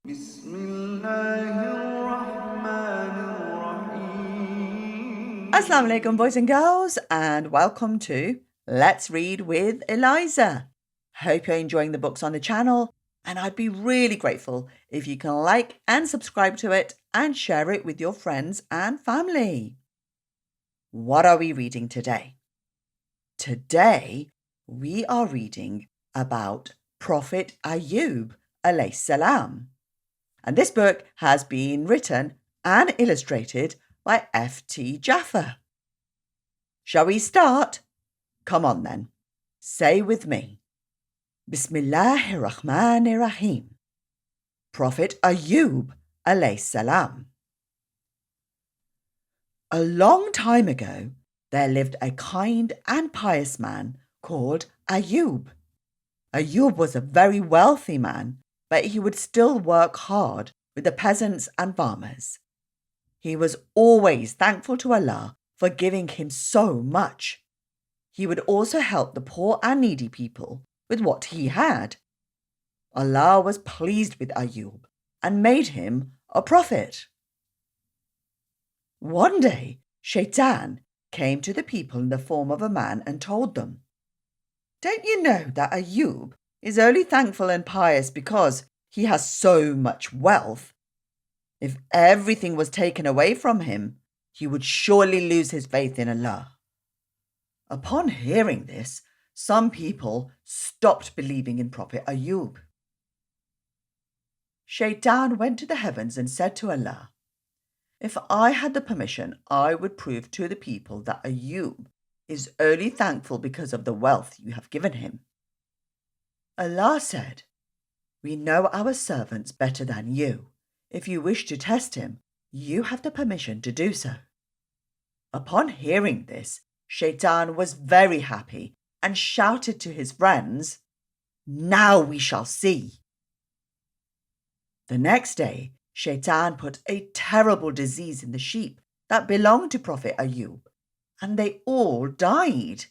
بسم الله الرحمن الرحيم. Assalamu alaikum, boys and girls, and welcome to Let's Read with Eliza. Hope you're enjoying the books on the channel, and I'd be really grateful if you can like and subscribe to it and share it with your friends and family. What are we reading today? Today, we are reading about Prophet Ayub alayhi salam. And this book has been written and illustrated by T Jaffer. Shall we start? Come on then. Say with me. Bismillahir Rahmanir Rahim. Prophet Ayub alayhi salam. A long time ago, there lived a kind and pious man called Ayub. Ayub was a very wealthy man, but he would still work hard with the peasants and farmers. He was always thankful to Allah for giving him so much. He would also help the poor and needy people with what he had. Allah was pleased with Ayub and made him a prophet. One day, Shaitan came to the people in the form of a man and told them, "Don't you know that Ayub is only thankful and pious because he has so much wealth? If everything was taken away from him, he would surely lose his faith in Allah." Upon hearing this, some people stopped believing in Prophet Ayub. Shaitan went to the heavens and said to Allah, "If I had the permission, I would prove to the people that Ayub is only thankful because of the wealth you have given him." Allah said, "We know our servants better than you. If you wish to test him, you have the permission to do so." Upon hearing this, Shaitan was very happy and shouted to his friends, "Now we shall see." The next day, Shaitan put a terrible disease in the sheep that belonged to Prophet Ayub, and they all died.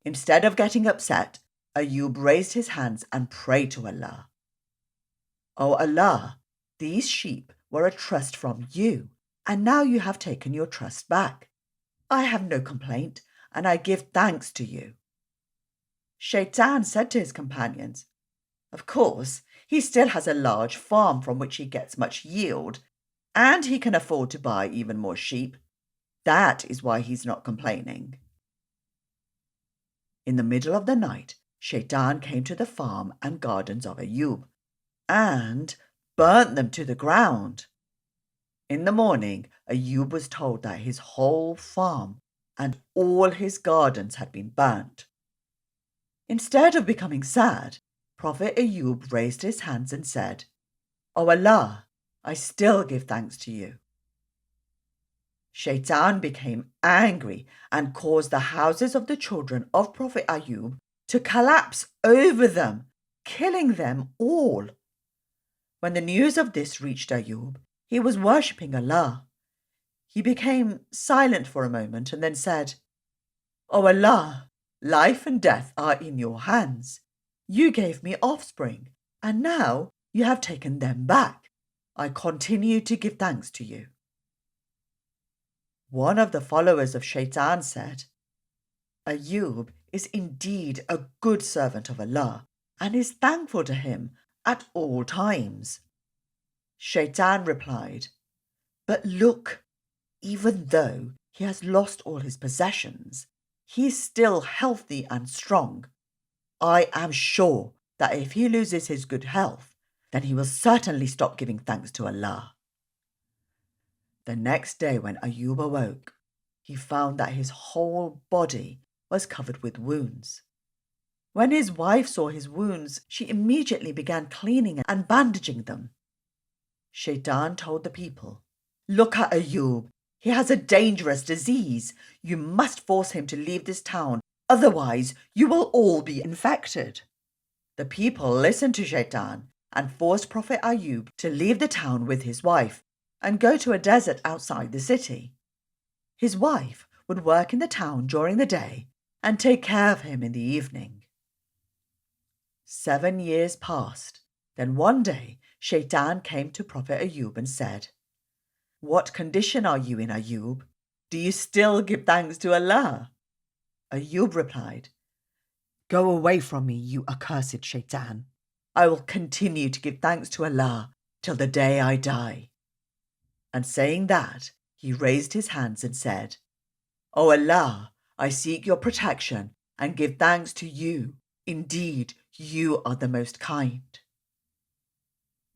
Instead of getting upset, Ayub raised his hands and prayed to Allah. "O Allah, these sheep were a trust from you, and now you have taken your trust back. I have no complaint, and I give thanks to you." Shaitan said to his companions, "Of course, he still has a large farm from which he gets much yield, and he can afford to buy even more sheep. That is why he's not complaining." In the middle of the night, Shaitan came to the farm and gardens of Ayub and burnt them to the ground. In the morning, Ayub was told that his whole farm and all his gardens had been burnt. Instead of becoming sad, Prophet Ayub raised his hands and said, "O Allah, I still give thanks to you." Shaitan became angry and caused the houses of the children of Prophet Ayub to collapse over them, killing them all. When the news of this reached Ayub, he was worshipping Allah. He became silent for a moment and then said, "O Allah, life and death are in your hands. You gave me offspring, and now you have taken them back. I continue to give thanks to you." One of the followers of Shaitan said, "Ayub is indeed a good servant of Allah and is thankful to him at all times." Shaitan replied, "But look, even though he has lost all his possessions, he is still healthy and strong. I am sure that if he loses his good health, then he will certainly stop giving thanks to Allah." The next day when Ayub awoke, he found that his whole body was covered with wounds. When his wife saw his wounds, she immediately began cleaning and bandaging them. Shaitan told the people, "Look at Ayub. He has a dangerous disease. You must force him to leave this town, otherwise you will all be infected." The people listened to Shaitan and forced Prophet Ayub to leave the town with his wife and go to a desert outside the city. His wife would work in the town during the day and take care of him in the evening. 7 years passed. Then one day, Shaitan came to Prophet Ayub and said, "What condition are you in, Ayub? Do you still give thanks to Allah?" Ayub replied, "Go away from me, you accursed Shaitan. I will continue to give thanks to Allah till the day I die." And saying that, he raised his hands and said, "O Allah, I seek your protection and give thanks to you. Indeed, you are the most kind."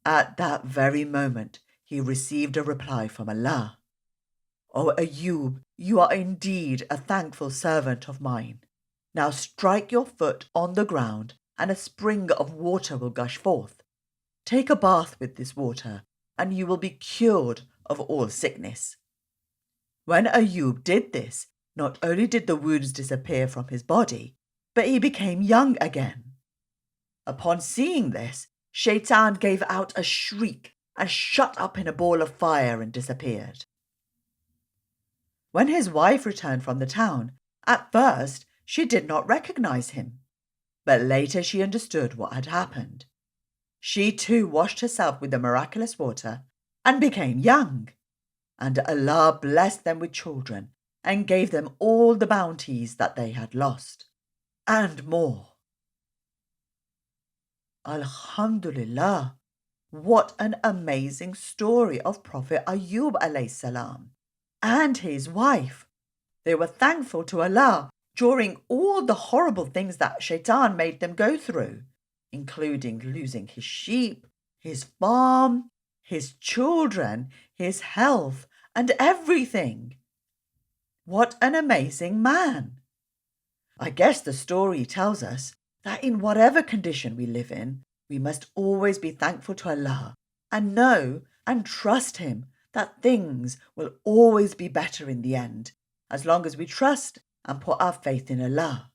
At that very moment, he received a reply from Allah. "O Ayub, you are indeed a thankful servant of mine. Now strike your foot on the ground, and a spring of water will gush forth. Take a bath with this water, and you will be cured of all sickness." When Ayub did this, not only did the wounds disappear from his body, but he became young again. Upon seeing this, Shaitan gave out a shriek and shut up in a ball of fire and disappeared. When his wife returned from the town, at first she did not recognize him, but later she understood what had happened. She too washed herself with the miraculous water and became young, and Allah blessed them with children and gave them all the bounties that they had lost, and more. Alhamdulillah, what an amazing story of Prophet Ayub alayhi salam and his wife. They were thankful to Allah during all the horrible things that Shaitan made them go through, including losing his sheep, his farm, his children, his health, and everything. What an amazing man! I guess the story tells us that in whatever condition we live in, we must always be thankful to Allah and know and trust Him that things will always be better in the end, as long as we trust and put our faith in Allah.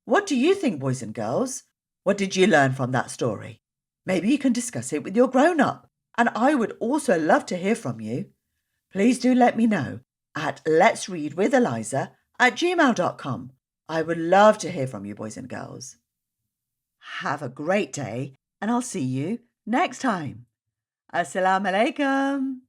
What do you think, boys and girls? What did you learn from that story? Maybe you can discuss it with your grown-up, and I would also love to hear from you. Please do let me know at letsreadwitheliza@gmail.com. I would love to hear from you, boys and girls. Have a great day, and I'll see you next time. Assalamu alaikum.